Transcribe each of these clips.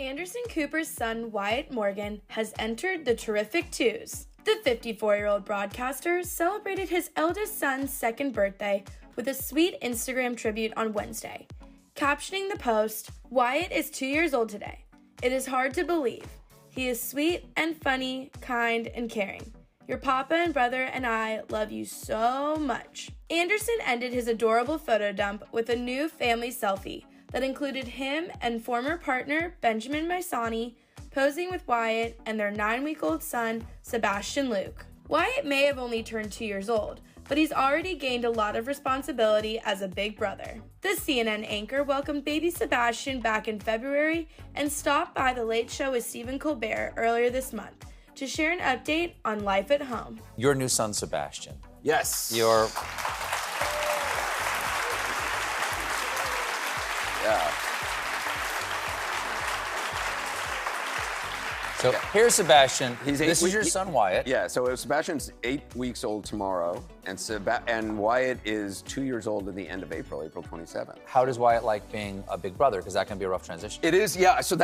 Anderson Cooper's son, Wyatt Morgan, has entered the terrific twos. The 54-year-old broadcaster celebrated his eldest son's second birthday with a sweet Instagram tribute on Wednesday. Captioning the post, "Wyatt is 2 years old today. It is hard to believe. He is sweet and funny, kind and caring. Your papa and brother and I love you so much." Anderson ended his adorable photo dump with a new family selfie that included him and former partner Benjamin Maisani posing with Wyatt and their 9-week-old son, Sebastian Luke. Wyatt may have only turned 2 years old, but he's already gained a lot of responsibility as a big brother. The CNN anchor welcomed baby Sebastian back in February and stopped by The Late Show with Stephen Colbert earlier this month to share an update on life at home. Your new son, Sebastian. Yes. Your... Yeah. So here's Sebastian. This is your son, Wyatt. Yeah, so Sebastian's 8 weeks old tomorrow, and Wyatt is 2 years old at the end of April 27th. How does Wyatt like being a big brother? Because that can be a rough transition. It is, yeah. So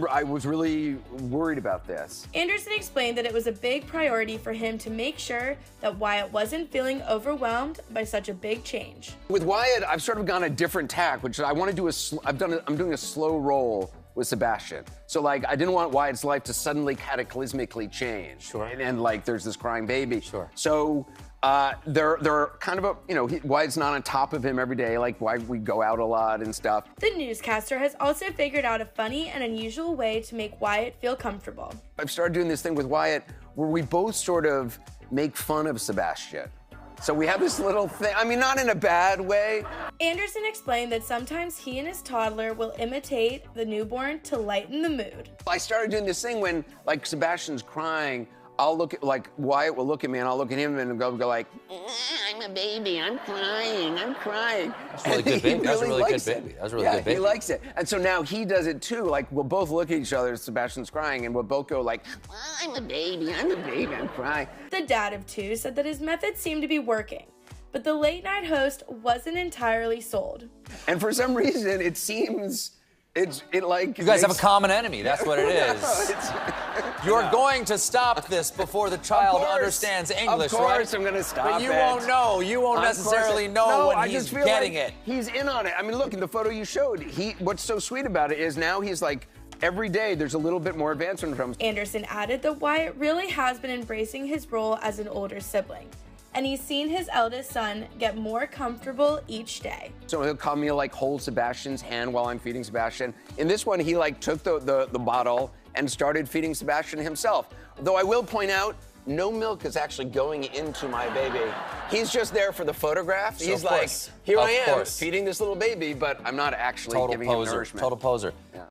I was really worried about this. Anderson explained that it was a big priority for him to make sure that Wyatt wasn't feeling overwhelmed by such a big change. With Wyatt, I've sort of gone a different tack, which I want to do I'm doing a slow roll with Sebastian. So like, I didn't want Wyatt's life to suddenly cataclysmically change. Sure. And like, there's this crying baby. Sure. So they're kind of Wyatt's not on top of him every day, like why we go out a lot and stuff. The newscaster has also figured out a funny and unusual way to make Wyatt feel comfortable. I've started doing this thing with Wyatt where we both sort of make fun of Sebastian. So we have this little thing, I mean, not in a bad way. Anderson explained that sometimes he and his toddler will imitate the newborn to lighten the mood. I started doing this thing when, like, Sebastian's crying, I'll look at, like, Wyatt will look at me and I'll look at him and go like, I'm a baby, I'm crying. That's a really good baby. That's a really good baby. That's a really good baby. He likes it. And so now he does it too. Like, we'll both look at each other as Sebastian's crying and we'll both go like, I'm a baby, I'm crying. The dad of two said that his method seemed to be working, but the late night host wasn't entirely sold. And for some reason, it seems, like... You guys have a common enemy, that's what it is. You're going to stop this before the child understands English, right? Of course I'm going to stop it. But you won't know. You won't necessarily know when he's getting it. He's in on it. I mean, look, in the photo you showed, what's so sweet about it is now he's like, every day there's a little bit more advancement from him. Anderson added that Wyatt really has been embracing his role as an older sibling, and he's seen his eldest son get more comfortable each day. So he'll come, he'll like hold Sebastian's hand while I'm feeding Sebastian. In this one, he like took the bottle and started feeding Sebastian himself. Though I will point out, no milk is actually going into my baby. He's just there for the photograph. He's like, here I am feeding this little baby, but I'm not actually giving him nourishment. Total poser. Yeah.